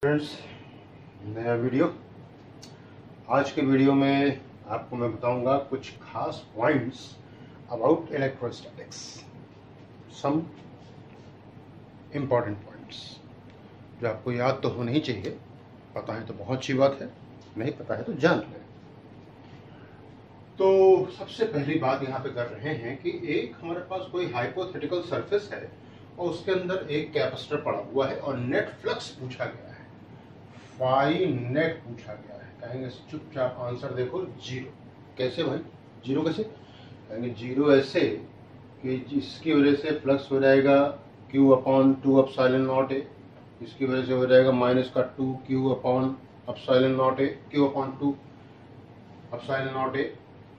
Friends, नया video. आज के वीडियो में आपको मैं बताऊंगा कुछ खास points about electrostatics, some important points जो आपको याद तो होने ही चाहिए। पता है तो बहुत अच्छी बात है, नहीं पता है तो जान लें। तो सबसे पहली बात यहाँ पे कर रहे हैं कि एक हमारे पास कोई हाइपोथेटिकल सरफेस है और उसके अंदर एक कैपेसिटर पड़ा हुआ है और नेट फ्लक्स पूछा गया है, फाई नेट पूछा गया है। कहेंगे चुपचाप आंसर देखो, जीरो। कैसे भाई जीरो कैसे? कहेंगे जीरो ऐसे कि इसकी वजह से फ्लक्स हो जाएगा Q/2 एप्सिलॉन नॉट ए, इसकी वजह से हो जाएगा माइनस का 2Q/ epsilon not a, Q/2 epsilon not a,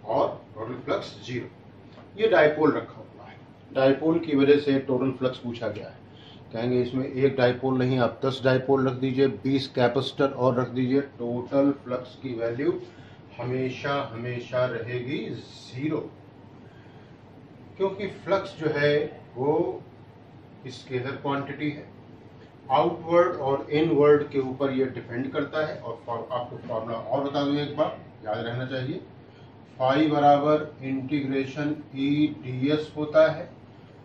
और टोटल फ्लक्स जीरो। ये डाइपोल रखा हुआ है, डाइपोल की वजह से टोटल फ्लक्स पूछा गया है। कहेंगे इसमें एक डाइपोल नहीं, आप 10 डाइपोल रख दीजिए, 20 कैपेसिटर और रख दीजिए, टोटल फ्लक्स की वैल्यू हमेशा हमेशा रहेगी जीरो, क्योंकि फ्लक्स जो है वो स्केलर क्वांटिटी है। आउटवर्ड और इनवर्ड के ऊपर ये डिपेंड करता है। और आपको फॉर्मूला और बता दूं, एक बार याद रहना चाहिए, फाई बराबर इंटीग्रेशन E/ds होता है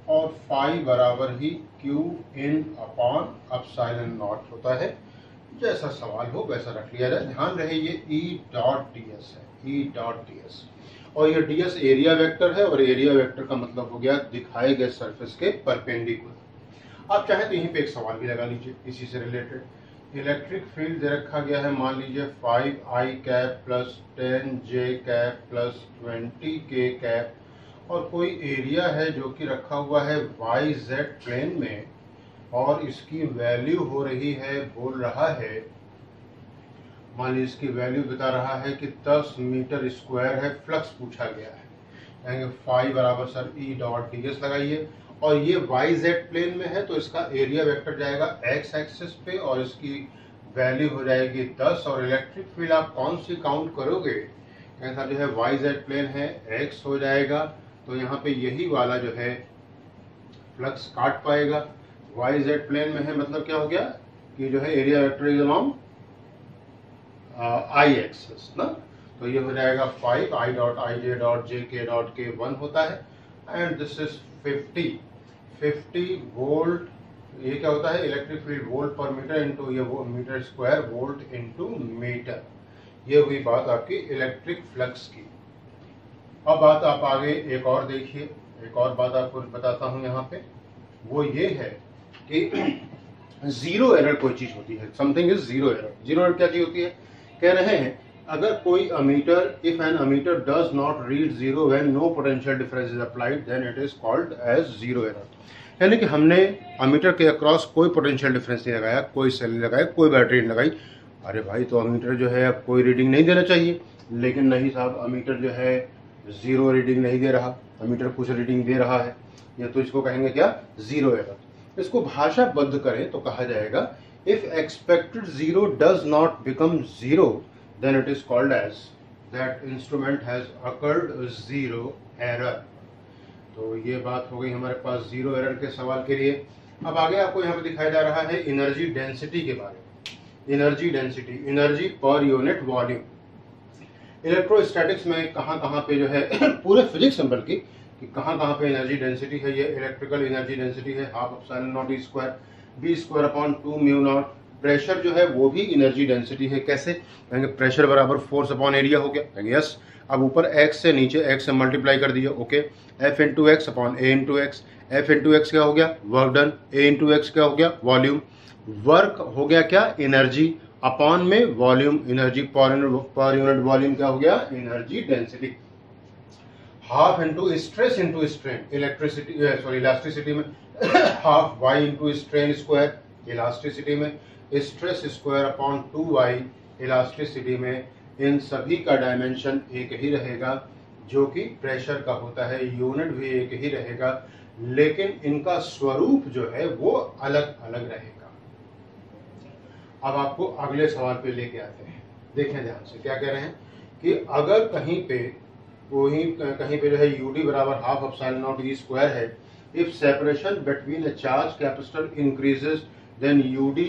और फाई बराबर ही Q/एप्सिलॉन नॉट होता है। जैसा सवाल हो वैसा रख लिया जाए। ध्यान रहे ये E.ds है, E.ds, और ये ds एरिया वेक्टर है और एरिया वेक्टर का मतलब हो गया दिखाए गए सरफेस के परपेंडिकुलर। आप चाहे तो यहीं पे एक सवाल भी लगा लीजिए इसी से रिलेटेड। इलेक्ट्रिक फील्ड दे रखा गया है, मान लीजिए 5i cap plus 10j cap plus 20k cap, और कोई एरिया है जो कि रखा हुआ है YZ प्लेन में, और इसकी वैल्यू हो रही है, बोल रहा है, मान लीजिए इसकी वैल्यू बता रहा है कि 10 मीटर स्क्वायर है, फ्लक्स पूछा गया है। कहेंगे फाई बराबर सर E.ds लगाइए, और ये YZ प्लेन में है तो इसका एरिया वेक्टर जाएगा x एक्सिस पे और इसकी वैल्यू हो जाएगी 10। और इलेक्ट्रिक फील्ड आप कौन सी काउंट करोगे? ऐसा जो है YZ प्लेन है, x हो जाएगा, तो यहाँ पे यही वाला जो है फ्लक्स काट पाएगा। YZ प्लेन में है मतलब क्या हो गया कि जो है area vector is along I axis ना, तो ये हो जाएगा 5 I.ij.jk.k 1 होता है, एंड दिस इज 50 वोल्ट। ये क्या होता है? Electric field volt per metre into ये वो metre square, volt into metre. ये हुई बात आपकी इलेक्ट्रिक फ्लक्स की। अब बात आप आगे एक और देखिए, एक और बात आपको बताता हूं यहाँ पे, वो ये है कि जीरो एरर कोई चीज होती है, something is zero error. Zero error क्या चीज होती है? कह रहे हैं अगर कोई ammeter, if an ammeter does not read zero when no potential difference is applied then it is called as zero error. यानी कि हमने अमीटर के अक्रॉस कोई पोटेंशियल डिफरेंस नहीं लगाया, कोई सेल नहीं लगाया, कोई बैटरी नहीं लगाई। अरे भाई, तो अमीटर जो है अब कोई रीडिंग नहीं देना चाहिए, लेकिन नहीं साहब, अमीटर जो है जीरो रीडिंग नहीं दे रहा, अमीटर कुछ रीडिंग दे रहा है, या तो इसको कहेंगे क्या? Zero error. इसको भाषाबद्ध करें तो कहा जाएगा if expected zero does not become zero then it is called as that instrument has occurred zero error. तो ये बात हो गई हमारे पास जीरो एरर के सवाल के लिए। अब आगे आपको यहाँ पे दिखाया जा रहा है एनर्जी डेंसिटी के बारे में। Energy density, energy per unit volume. Electrostatics में कहाँ पे जो है पूरे फिजिक्स में बल्कि कि कहाँ पे एनर्जी डेंसिटी है, ये इलेक्ट्रिकल एनर्जी डेंसिटी है half epsilon not E² B² /2 μ0। Pressure जो है वो भी एनर्जी डेंसिटी है। कैसे? कहेंगे प्रेशर बराबर फोर्स अपॉन एरिया हो गया। कहेंगे यस। अब ऊपर x से नीचे x से मल्टीप्लाई कर दिया, okay. F into x upon A into x. F into x क्या हो गया? Work done. A into x क्या हो गया? वॉल्यूम। वर्क हो गया क्या? एनर्जी, अपॉन में volume, energy per unit volume क्या हो गया? Energy density. Half into stress into strain, electricity sorry elasticity में half y into strain square, elasticity में stress square upon 2y, elasticity में। इन सभी का डायमेंशन एक ही रहेगा जो कि प्रेशर का होता है, यूनिट भी एक ही रहेगा, लेकिन इनका स्वरूप जो है वो अलग अलग रहेगा। अब आपको अगले सवाल पे लेके आते हैं, देखें ध्यान से क्या कह रहे हैं कि अगर कहीं पे जो है UD बराबर हाफ एप्सिलॉन नॉट E² है, if separation between a charge capacitor increases then UD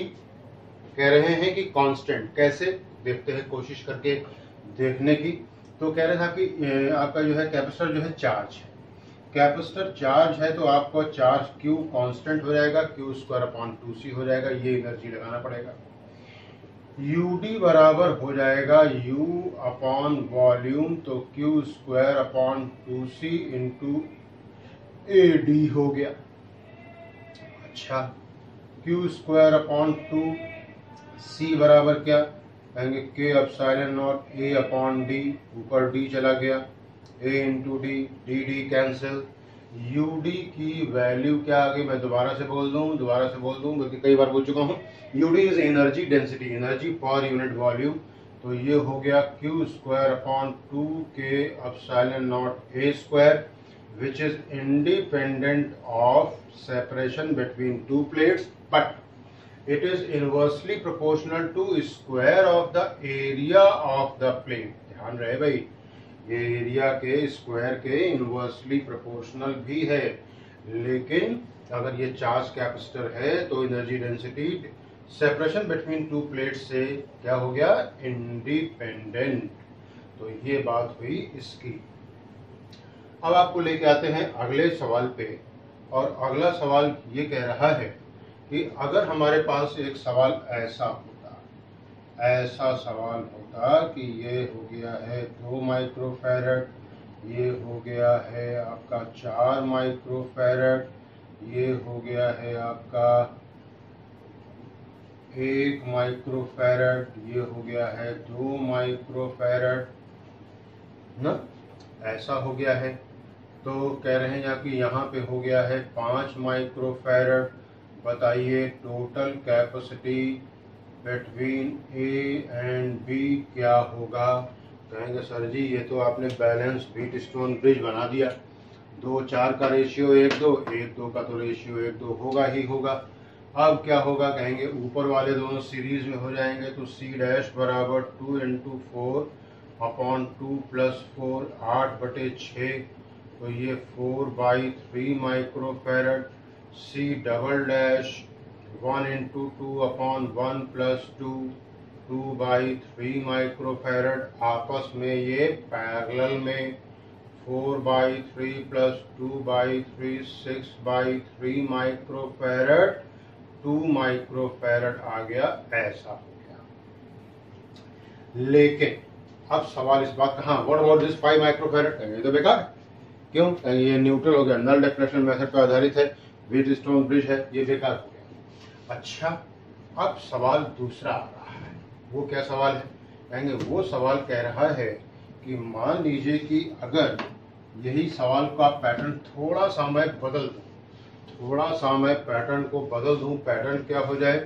कह रहे हैं कि कांस्टेंट, कैसे देखते हैं कोशिश करके देखने की। तो कह रहे थे कि आपका जो है कैपेसिटर जो है चार्ज है, कैपेसिटर चार्ज है तो आपको चार्ज Q कांस्टेंट हो जाएगा, Q स्क्वायर अपॉन 2C हो जाएगा, ये एनर्जी लगाना पड़ेगा। UD बराबर हो जाएगा U अपॉन वॉल्यूम, तो Q square upon 2C into AD हो गया। अच्छा, Q स्क्वायर अपॉन 2C बराबर क्या कहेंगे, K epsilon not A upon D, ऊपर D चला गया, A into D, D cancel. UD की वैल्यू क्या आ गई, मैं दोबारा से बोल दूं बल्कि कई बार बोल चुका हूँ। UD is energy density, energy per unit volume, तो ये हो गया Q square upon 2K epsilon not A square, which is independent of separation between two plates, but it is inversely proportional to square of the area of the plate। ध्यान रहे भाई, ये area के square के inversely proportional भी है, लेकिन अगर ये चार्ज कैपेसिटर है तो energy density separation between two plate से क्या हो गया, इंडिपेंडेंट। तो ये बात हुई इसकी। अब आपको लेके आते हैं अगले सवाल पे, और अगला सवाल ये कह रहा है कि अगर हमारे पास एक सवाल ऐसा सवाल होता कि ये हो गया है 2 माइक्रोफैरड, ये हो गया है आपका 4 माइक्रोफैरड, ये हो गया है आपका 1 माइक्रोफैरड, ये हो गया है 2 माइक्रोफैरड ना, ऐसा हो गया है। तो कह रहे हैं कि यहाँ पे हो गया है 5 माइक्रोफैरड। बताइए total capacity between A and B क्या होगा। कहेंगे सर जी ये तो आपने बैलेंस व्हीटस्टोन ब्रिज बना दिया, 2-4 का रेशियो 1-2, 1-2 का तो रेशियो 1-2 होगा ही होगा। अब क्या होगा, कहेंगे ऊपर वाले दोनों सीरीज में हो जाएंगे, तो C डैश बराबर 2 इंटू 4 अपॉन 2 प्लस 4, 8/6, तो ये 4/3 microfarad. C double dash 1 into 2 upon 1 plus 2, 2/3 microfarad. आपस में ये पैरेलल में 4/3 प्लस 2/3, 6/3 माइक्रोफैरड, 2 माइक्रोफैरड आ गया, ऐसा हो गया। लेकिन अब सवाल इस बात का, हाँ व्हाट अबाउट दिस 5 माइक्रोफैरड, कहेंगे तो बेकार, क्यों, कहेंगे ये न्यूट्रल हो गया, नल डिफ्लेक्शन मेथड पर आधारित है, व्हीटस्टोन ब्रिज है, ये बेकार हो गया। अच्छा, अब सवाल दूसरा आ रहा है, वो क्या सवाल है, कहेंगे वो सवाल कह रहा है कि मान लीजिए कि अगर यही सवाल का पैटर्न थोड़ा सा मैं बदल दूं, थोड़ा सा मैं पैटर्न को बदल दूं, पैटर्न क्या हो जाए,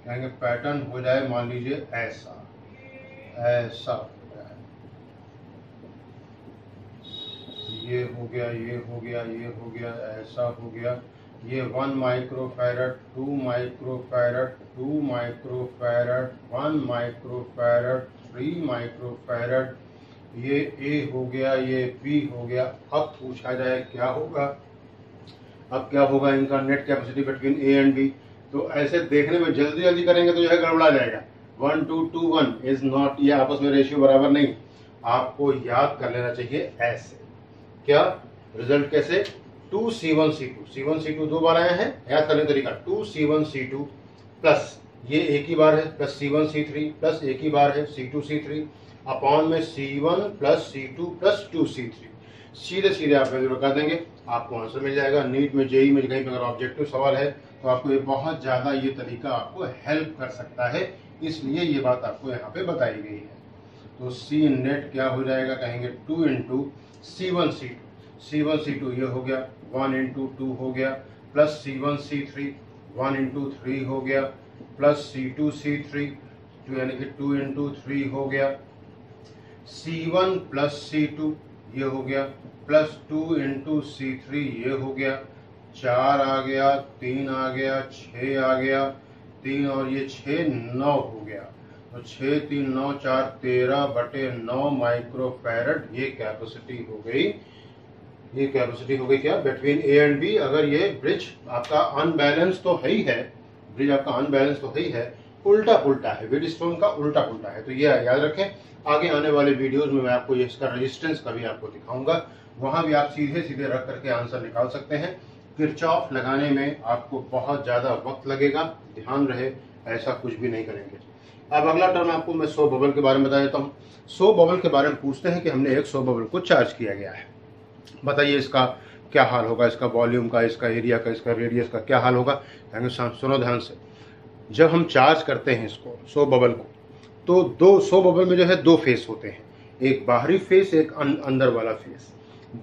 कहेंगे पैटर्न हो जाए मान लीजिए ऐसा, ऐसा हो जाए, ये हो गया, ये हो गया, ये हो गया, ऐसा हो गया, ये 1 microfarad, 2 microfarad, 2 microfarad, 1 microfarad, 3 microfarad, ये A हो गया, ये B हो गया। अब पूछा जाए क्या होगा, अब क्या होगा इनका net capacity between A and B। तो ऐसे देखने में जल्दी जल्दी करेंगे तो जो है गड़बड़ा जाएगा, 1 2 2 1 इज नॉट, ये आपस में रेशियो बराबर नहीं, आपको याद कर लेना चाहिए ऐसे। क्या रिजल्ट कैसे, 2C1C2, C1C2 दो बार आए हैं, याद करने का तरीका 2C1C2 प्लस ये एक ही बार है, प्लस C1C3 प्लस एक ही बार है C2C3 अपॉन में C1 plus C2 plus 2C3। सीधे सीधे आप वैल्यू लगा देंगे, आपको आंसर मिल जाएगा। नीट में जेई में कहीं पर अगर ऑब्जेक्टिव सवाल है तो आपको ये बहुत ज्यादा ये तरीका आपको हेल्प कर सकता है, इसलिए ये बात आपको यहाँ पे बताई गई है। तो C नेट क्या हो जाएगा, कहेंगे 2 इंटू C1C2, C1C2 ये हो गया, 1 इंटू 2 हो गया, प्लस C1C3 1 इंटू 3 हो गया, प्लस C2C3 यानी कि 2 इंटू 3 हो गया, C1 प्लस C2 ये हो गया, प्लस 2 इंटू C3 ये हो गया, 4 आ गया, 3 आ गया, 6 आ गया, 3 और ये 6 9 हो गया, तो 6 3 9 4 13/9 माइक्रोफैरड ये कैपेसिटी हो गई। ये कैपेसिटी हो गई क्या, बिटवीन A एंड B। अगर ये ब्रिज आपका अनबैलेंस तो है ही है, ब्रिज आपका अनबैलेंस तो है ही है, उल्टा पुल्टा है, व्हीटस्टोन का उल्टा पुल्टा है। तो ये याद रखें, आगे आने वाले वीडियोस में मैं आपको इसका रेजिस्टेंस का भी आपको दिखाऊंगा, वहां भी आप सीधे सीधे रख करके आंसर निकाल सकते हैं। किरचॉफ लगाने में आपको बहुत ज्यादा वक्त लगेगा, ध्यान रहे ऐसा कुछ भी नहीं करेंगे। अब अगला टर्म आपको मैं सो बबल के बारे में बता देता हूँ। सो बबल के बारे में पूछते हैं कि हमने एक सो बबल को चार्ज किया गया है, बताइए इसका क्या हाल होगा, इसका वॉल्यूम का, इसका एरिया का, इसका रेडियस का क्या हाल होगा। सुनो ध्यान से, जब हम चार्ज करते हैं इसको सो बबल को, तो दो सो बबल में जो है दो फेस होते हैं, एक बाहरी फेस, एक अंदर वाला फेस।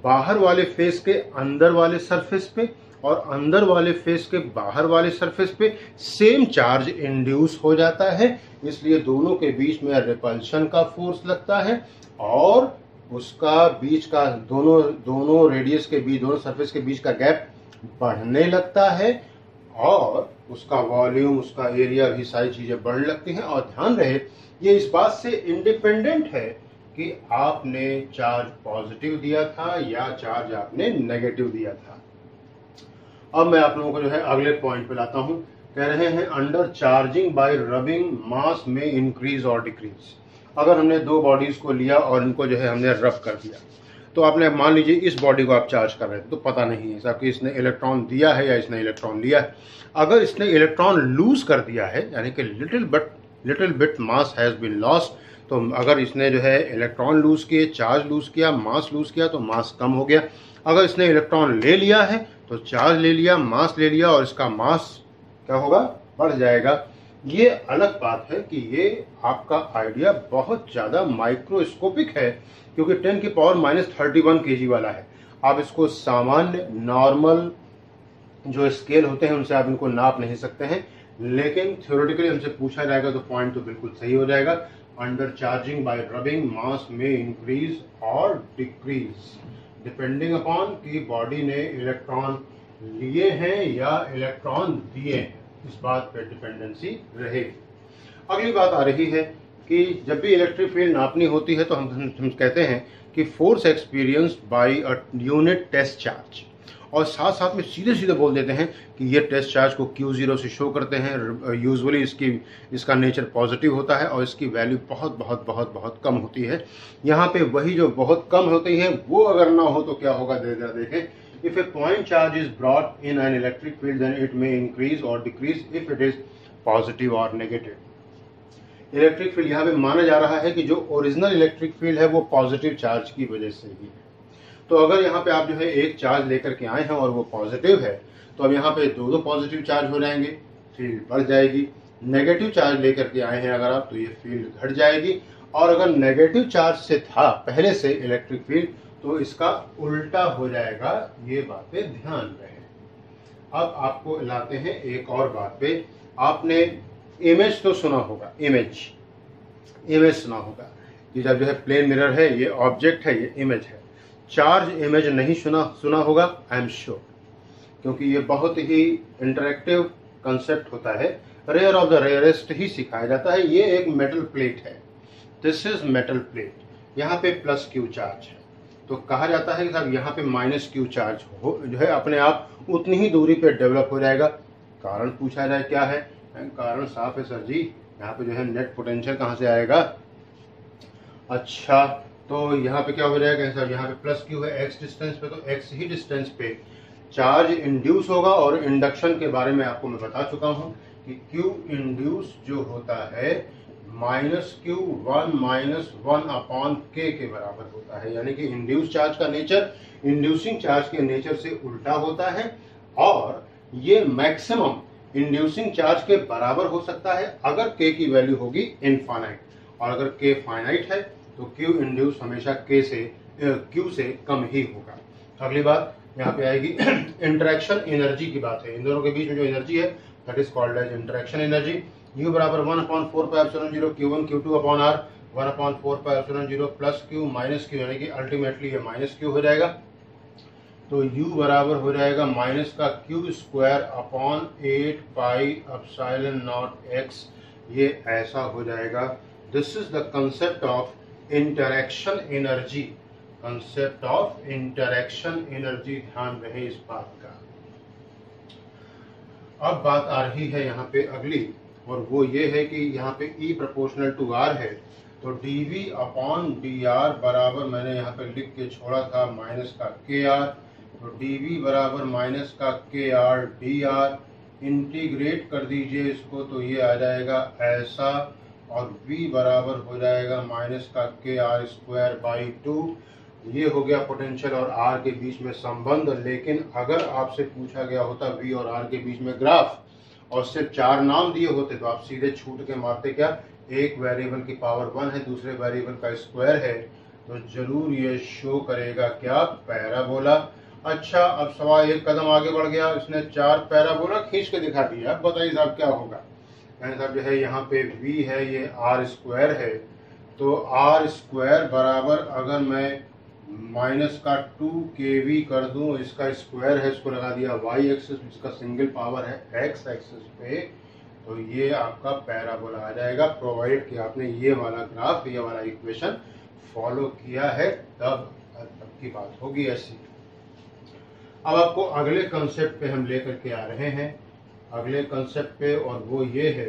बाहर वाले फेस के अंदर वाले सरफेस पे और अंदर वाले फेस के बाहर वाले सरफेस पे सेम चार्ज इंड्यूस हो जाता है, इसलिए दोनों के बीच में रिपल्शन का फोर्स लगता है और उसका बीच का दोनों रेडियस के बीच, दोनों सरफेस के बीच का गैप बढ़ने लगता है और उसका वॉल्यूम, उसका एरिया भी सारी चीजें बढ़ने लगती हैं। और ध्यान रहे ये इस बात से इंडिपेंडेंट है कि आपने चार्ज पॉजिटिव दिया था या चार्ज आपने नेगेटिव दिया था। अब मैं आप लोगों को जो है अगले पॉइंट पे लाता हूं। कह रहे हैं अंडर चार्जिंग बाय रबिंग मास में इंक्रीज और डिक्रीज। अगर हमने दो बॉडीज को लिया और इनको जो है हमने रब कर दिया, तो आपने मान लीजिए इस बॉडी को आप चार्ज कर रहे थे, तो पता नहीं है कि इसने इलेक्ट्रॉन दिया है या इसने इलेक्ट्रॉन लिया है। अगर इसने इलेक्ट्रॉन लूज कर दिया है, यानी कि little bit mass has been lost, तो अगर इसने जो है इलेक्ट्रॉन लूज किए, चार्ज लूज किया, मास लूज किया, तो मास कम हो गया। अगर इसने इलेक्ट्रॉन ले लिया है तो चार्ज ले लिया, मास ले लिया और इसका मास क्या होगा, बढ़ जाएगा। ये अलग बात है कि ये आपका आइडिया बहुत ज्यादा माइक्रोस्कोपिक है, क्योंकि 10 की पावर -31 kg वाला है। आप इसको सामान्य नॉर्मल जो स्केल होते हैं उनसे आप इनको नाप नहीं सकते हैं, लेकिन थ्योरेटिकली हमसे पूछा जाएगा तो पॉइंट तो बिल्कुल सही हो जाएगा। अंडर चार्जिंग बाय रबिंग मास में इंक्रीज और डिक्रीज डिपेंडिंग अपॉन कि बॉडी ने इलेक्ट्रॉन लिए हैं या इलेक्ट्रॉन दिए हैं, इस बात पर डिपेंडेंसी रहेगी। अगली बात आ रही है कि जब भी इलेक्ट्रिक फील्ड नापनी होती है तो हम कहते हैं कि force experienced by a unit test charge, और साथ साथ में सीधे सीधे बोल देते हैं कि ये टेस्ट चार्ज को Q0 से शो करते हैं। यूजुअली इसका नेचर पॉजिटिव होता है और इसकी वैल्यू बहुत बहुत बहुत बहुत कम होती है। यहाँ पे वही जो बहुत कम होती है वो अगर ना हो तो क्या होगा, जरा देखें। If a point charge is brought in an electric field then it may increase और decrease if it is positive और नेगेटिव। इलेक्ट्रिक फील्ड यहाँ पे माना जा रहा है कि जो ओरिजिनल इलेक्ट्रिक फील्ड है वो पॉजिटिव चार्ज की वजह से ही है। तो अगर यहाँ पे आप जो है एक चार्ज लेकर के आए हैं और वो पॉजिटिव है, तो अब यहाँ पे दो पॉजिटिव चार्ज हो जाएंगे, फील्ड बढ़ जाएगी। नेगेटिव चार्ज लेकर के आए हैं अगर आप, तो ये फील्ड घट जाएगी। और अगर नेगेटिव चार्ज से था पहले से इलेक्ट्रिक फील्ड, तो इसका उल्टा हो जाएगा। ये बात पे ध्यान रहे। अब आपको लाते हैं एक और बात पे। आपने इमेज तो सुना होगा, इमेज सुना होगा कि जब जो है प्लेन मिरर है, ये ऑब्जेक्ट है, ये इमेज है। चार्ज इमेज नहीं सुना होगा, आई एम श्योर, क्योंकि ये बहुत ही इंटरेक्टिव कंसेप्ट होता है। रेयर ऑफ द रेयरेस्ट ही सिखाया जाता है। ये एक मेटल प्लेट है, दिस इज मेटल प्लेट। यहाँ पे +Q चार्ज है, तो कहा जाता है कि साहब यहाँ पे -Q चार्ज हो जो है अपने आप उतनी ही दूरी पे डेवलप हो जाएगा। कारण पूछा जाए क्या है, कारण साफ है सर जी, यहाँ पे जो है नेट पोटेंशियल कहाँ से आएगा। अच्छा, तो यहाँ पे क्या हो जाएगा सर, यहाँ पे +Q है x डिस्टेंस पे, तो x ही डिस्टेंस पे चार्ज इंड्यूस होगा। और इंडक्शन के बारे में आपको मैं बता चुका हूँ कि Q इंड्यूस जो होता है -Q1 -1/K के बराबर होता है। यानी कि इंड्यूस चार्ज का नेचर इंड्यूसिंग चार्ज के नेचर से उल्टा होता है, और ये मैक्सिमम इंड्यूसिंग चार्ज के बराबर हो सकता है अगर K की वैल्यू होगी इनफाइनाइट, और अगर K फाइनाइट है तो Q इंड्यूस हमेशा Q से कम ही होगा। अगली बात यहाँ पे आएगी इंटरेक्शन एनर्जी की बात है। इन दोनों के बीच में जो एनर्जी है that is called as interaction energy. U बराबर 1/4πε0 Q1 Q2/R 1/4πε0 +Q -Q, यानी कि अल्टीमेटली ये -Q हो जाएगा। तो U बराबर हो जाएगा माइनस का Q²/8πε0x। ये ऐसा हो जाएगा। This is the concept of interaction energy, concept of interaction energy, ध्यान रहे इस बात का। अब बात आ रही है यहाँ पे अगली और वो ये है कि यहाँ पे E प्रोपोर्शनल टू R है, तो dV अपॉन dr बराबर, मैंने यहाँ पे लिख के छोड़ा था माइनस का KR, तो dV बराबर माइनस का KR dr, इंटीग्रेट कर दीजिए इसको तो ये आ जाएगा ऐसा, और V बराबर हो जाएगा माइनस का KR स्क्वायर बाई 2। ये हो गया पोटेंशियल और R के बीच में संबंध। लेकिन अगर आपसे पूछा गया होता V और R के बीच में ग्राफ और सिर्फ 4 नाम दिए होते तो आप सीधे छूट के मारते, क्या एक वेरिएबल की पावर 1 है, दूसरे वेरिएबल का स्क्वायर है, तो जरूर ये शो करेगा क्या, पैराबोला। अच्छा, अब सवाल एक कदम आगे बढ़ गया, इसने 4 पैराबोला खींच के दिखा दिया। अब बताइए साहब क्या होगा। साहब जो है यहाँ पे V है, ये R स्क्वायर है, तो R स्क्वायर बराबर अगर मैं माइनस का 2kV कर दूं, इसका स्क्वायर है, इसको लगा दिया y एक्सिस, इसका सिंगल पावर है x एक्सिस पे, तो ये आपका पैराबोला आ जाएगा, प्रोवाइड कि आपने ये वाला ग्राफ, ये वाला इक्वेशन फॉलो किया है, तब की बात होगी ऐसी। अब आपको अगले कंसेप्ट पे हम लेकर के आ रहे हैं, अगले कंसेप्ट पे, और वो ये है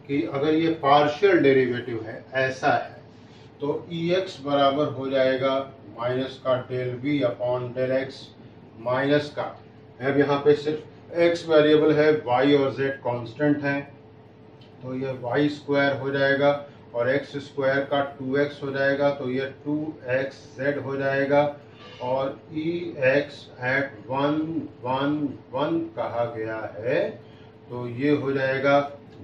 कि अगर ये पार्शियल डेरिवेटिव है, ऐसा है, तो Ex बराबर हो जाएगा माइनस का del V upon del X, minus का, अब यहाँ पे सिर्फ x वेरिएबल है, y और z कांस्टेंट है, तो ये y स्क्वायर हो जाएगा और x स्क्वायर का 2x हो जाएगा, तो ये 2xz हो जाएगा, और Ex एट 1 1 1 कहा गया है, तो ये हो जाएगा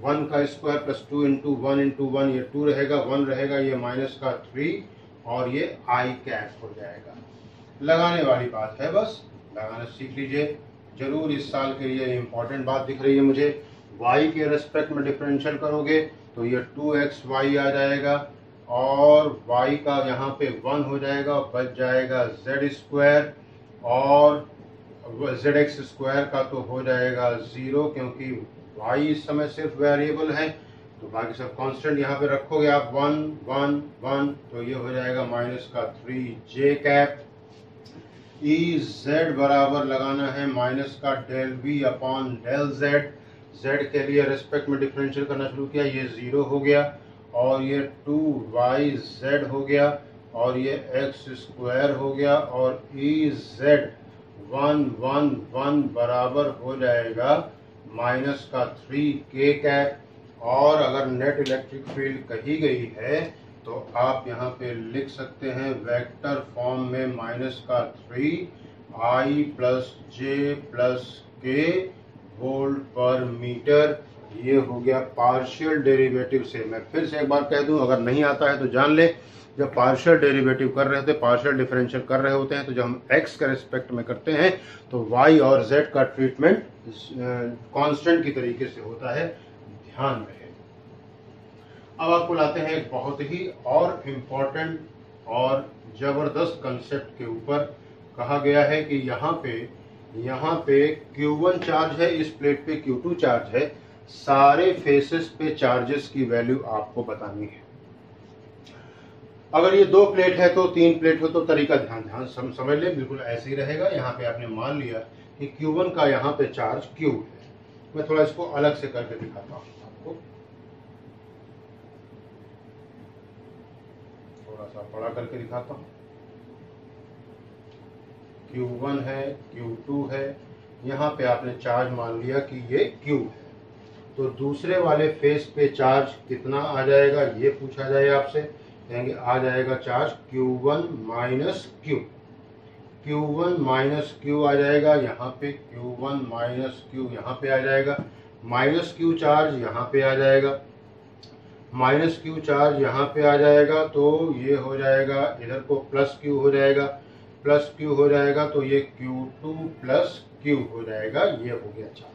1 का स्क्वायर प्लस 2 इंटू 1 इंटू 1, ये 2 रहेगा, 1 रहेगा, ये माइनस का 3, और ये I कैप हो जाएगा। लगाने वाली बात है, बस लगाना सीख लीजिए जरूर। इस साल के लिए इम्पोर्टेंट बात दिख रही है मुझे। y के रेस्पेक्ट में डिफरेंशियल करोगे तो ये 2xy आ जाएगा, और y का यहाँ पे 1 हो जाएगा, और बच जाएगा z स्क्वायर, और zx स्क्वायर का तो हो जाएगा 0, क्योंकि y इस समय सिर्फ वेरिएबल है, तो बाकी सब कांस्टेंट यहाँ पे रखोगे आप 1 1 1, तो ये हो जाएगा माइनस का 3j कैप। Ez बराबर लगाना है माइनस का del V upon del Z, Z के लिए रेस्पेक्ट में डिफरेंशियल करना शुरू किया, ये 0 हो गया, और ये 2yz हो गया, और ये x स्क्वायर हो गया, और Ez 1 1 1 बराबर हो जाएगा माइनस का 3k कैप। और अगर नेट इलेक्ट्रिक फील्ड कही गई है तो आप यहाँ पे लिख सकते हैं वेक्टर फॉर्म में माइनस का 3i प्लस जे प्लस के वोल्ट पर मीटर। ये हो गया पार्शियल डेरिवेटिव से। मैं फिर से एक बार कह दूं, अगर नहीं आता है तो जान ले, जब पार्शियल डेरिवेटिव कर रहे होते, पार्शियल डिफरेंशियल कर रहे होते हैं, तो जब हम x के रिस्पेक्ट में करते हैं तो y और z का ट्रीटमेंट कांस्टेंट की तरीके से होता है, ध्यान रहे। अब आपको लाते हैं एक बहुत ही और इम्पोर्टेंट और जबरदस्त कंसेप्ट के ऊपर। कहा गया है कि यहाँ पे Q1 चार्ज है, इस प्लेट पे Q2 चार्ज है, सारे फेसेस पे चार्जेस की वैल्यू आपको बतानी है। अगर ये 2 प्लेट है तो 3 प्लेट हो तो तरीका ध्यान समझ ले, बिल्कुल ऐसे ही रहेगा। यहाँ पे आपने मान लिया कि Q1 का यहाँ पे चार्ज Q है। मैं थोड़ा इसको अलग से करके दिखाता हूँ आपको, थोड़ा सा बड़ा करके दिखाता हूँ। Q1 है, Q2 है, यहाँ पे आपने चार्ज मान लिया कि ये Q है, तो दूसरे वाले फेस पे चार्ज कितना आ जाएगा ये पूछा जाए आपसे, कहेंगे आ जाएगा charge Q1 minus Q, Q1 minus Q आ जाएगा, यहाँ पे Q1 माइनस Q यहाँ पे आ जाएगा, माइनस Q चार्ज यहाँ पे आ जाएगा, माइनस Q चार्ज यहाँ पे आ जाएगा, तो ये हो जाएगा, इधर को प्लस Q हो जाएगा, प्लस Q हो जाएगा, तो ये Q2 प्लस Q हो जाएगा, ये हो गया चार्ज।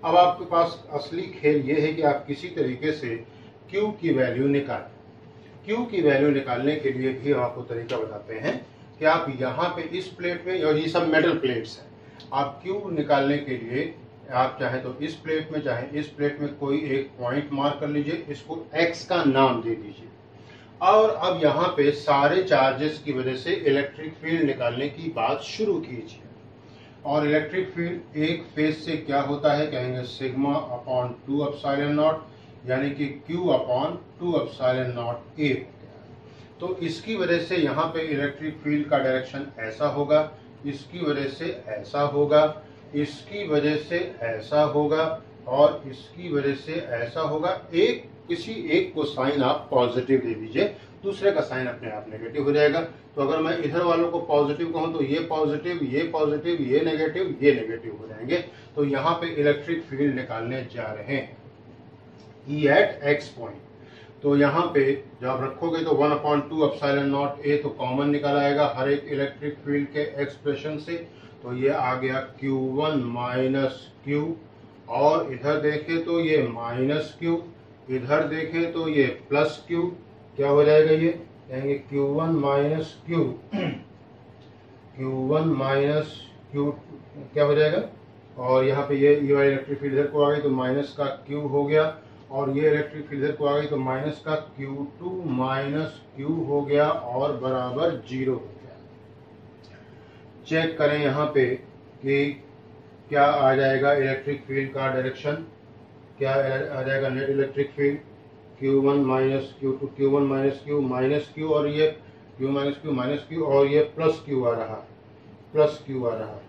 अब आपके पास असली खेल ये है कि आप किसी तरीके से Q की वैल्यू निकालें। Q की वैल्यू निकालने के लिए भी हम आपको तरीका बताते हैं कि आप यहाँ पे इस प्लेट में, और ये सब मेटल प्लेट्स हैं, आप Q निकालने के लिए आप चाहे तो इस प्लेट में चाहे इस प्लेट में कोई एक पॉइंट मार्क कर लीजिए, इसको X का नाम दे दीजिए, और अब यहाँ पे सारे चार्जेस की वजह से इलेक्ट्रिक फील्ड निकालने की बात शुरू कीजिए। और इलेक्ट्रिक फील्ड एक फेज से क्या होता है, कहेंगे सिग्मा अपॉन 2 एप्सिलॉन नॉट, यानी कि Q upon 2 epsilon not A। तो इसकी वजह से यहाँ पे इलेक्ट्रिक फील्ड का डायरेक्शन ऐसा होगा, इसकी वजह से ऐसा होगा, इसकी वजह से ऐसा होगा और इसकी वजह से ऐसा होगा। किसी एक को साइन आप पॉजिटिव दे दीजिए, दूसरे का साइन अपने आप नेगेटिव हो जाएगा। तो अगर मैं इधर वालों को पॉजिटिव कहूँ तो ये पॉजिटिव, ये पॉजिटिव, ये नेगेटिव हो जाएंगे। तो यहाँ पे इलेक्ट्रिक फील्ड निकालने जा रहे हैं E एट x पॉइंट। तो यहाँ पे जब आप रखोगे तो 1/2 एप्सिलॉन नॉट A तो कॉमन निकल आएगा हर एक इलेक्ट्रिक फील्ड के एक्सप्रेशन से। तो ये आ गया Q1 माइनस Q, और इधर देखें तो ये माइनस Q, इधर देखें तो ये प्लस Q। क्या हो जाएगा, ये कहेंगे Q1 minus Q, Q1 minus Q क्या हो जाएगा, और यहाँ पे ये वाली इलेक्ट्रिक फील्ड इधर को आ गई तो माइनस का Q हो गया, और ये इलेक्ट्रिक फील्ड इधर को आ गई तो माइनस का Q2 माइनस Q हो गया और बराबर 0 हो गया। चेक करें यहाँ पे कि क्या आ जाएगा इलेक्ट्रिक फील्ड का डायरेक्शन, क्या आ जाएगा net electric field Q1 minus Q2, Q1 minus Q और ये Q minus Q minus Q और ये प्लस Q आ रहा है, प्लस Q आ रहा है,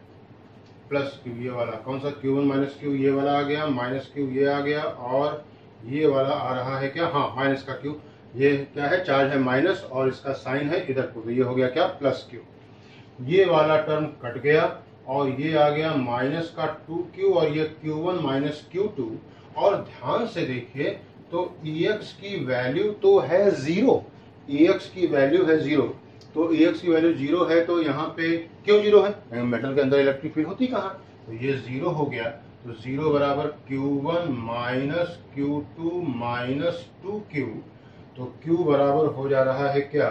प्लस Q ये वाला कौन सा Q1 माइनस Q ये वाला आ गया, माइनस Q ये आ गया और ये वाला आ रहा है क्या, हाँ माइनस का Q। ये क्या है, चार्ज है माइनस और इसका साइन है इधर को, तो ये हो गया क्या प्लस Q। ये वाला टर्म कट गया और ये आ गया माइनस का 2Q और ये Q1 माइनस Q2। और ध्यान से देखिए तो EX की वैल्यू तो है 0, EX की वैल्यू है 0। तो EX की वैल्यू 0 है तो यहाँ पे क्यों 0 है, मेटल के अंदर इलेक्ट्रिक फील्ड होती कहाँ, तो ये 0 हो गया। तो 0 बराबर Q1 minus Q2 minus 2Q। तो Q बराबर हो जा रहा है क्या,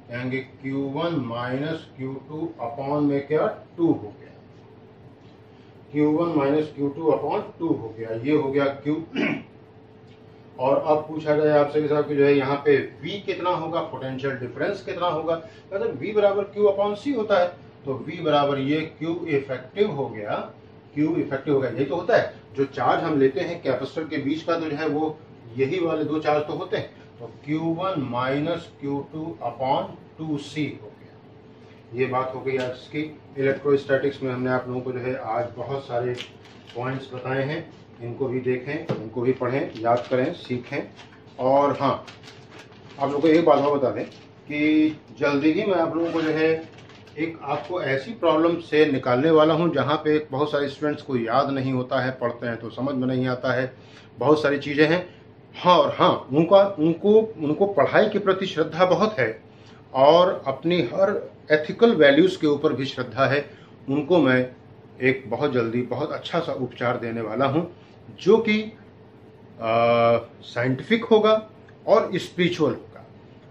कहेंगे Q1 माइनस Q2 अपॉन में क्या 2 हो गया, Q1 माइनस Q2 अपॉन 2 हो गया, ये हो गया Q। और अब पूछा जाए आपसे कि साहब कि जो है यहाँ पे V कितना होगा, पोटेंशियल डिफरेंस कितना होगा, मतलब V बराबर Q अपॉन C होता है। तो V बराबर ये Q इफेक्टिव हो गया, Q इफेक्टिव हो गया, यही तो होता है जो चार्ज हम लेते हैं कैपेसिटर के बीच का, तो जो है वो यही वाले दो चार्ज तो होते हैं। तो Q1 minus Q2 upon 2C हो गया। ये बात हो गई आज की इलेक्ट्रोस्टैटिक्स में। हमने आप लोगों को जो है आज बहुत सारे पॉइंट्स बताए हैं, इनको भी देखें, इनको भी पढ़ें, याद करें, सीखें। और हाँ, आप लोगों को एक बात और बता दें कि जल्दी ही मैं आप लोगों को जो है एक आपको ऐसी प्रॉब्लम से निकालने वाला हूं जहां पे बहुत सारे स्टूडेंट्स को याद नहीं होता है, पढ़ते हैं तो समझ में नहीं आता है, बहुत सारी चीज़ें हैं। हाँ, और हाँ, उनको पढ़ाई के प्रति श्रद्धा बहुत है और अपनी हर एथिकल वैल्यूज़ के ऊपर भी श्रद्धा है। उनको मैं एक बहुत जल्दी बहुत अच्छा सा उपचार देने वाला हूं जो कि साइंटिफिक होगा और स्पिरिचुअल होगा।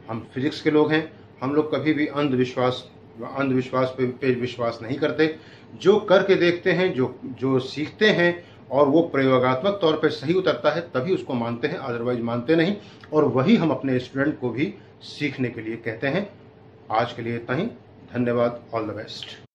हम फिजिक्स के लोग हैं, हम लोग कभी भी अंधविश्वास पे विश्वास नहीं करते। जो करके देखते हैं, जो सीखते हैं और वो प्रयोगात्मक तौर पे सही उतरता है तभी उसको मानते हैं, अदरवाइज मानते नहीं। और वही हम अपने स्टूडेंट को भी सीखने के लिए कहते हैं। आज के लिए इतना ही, धन्यवाद, ऑल द बेस्ट।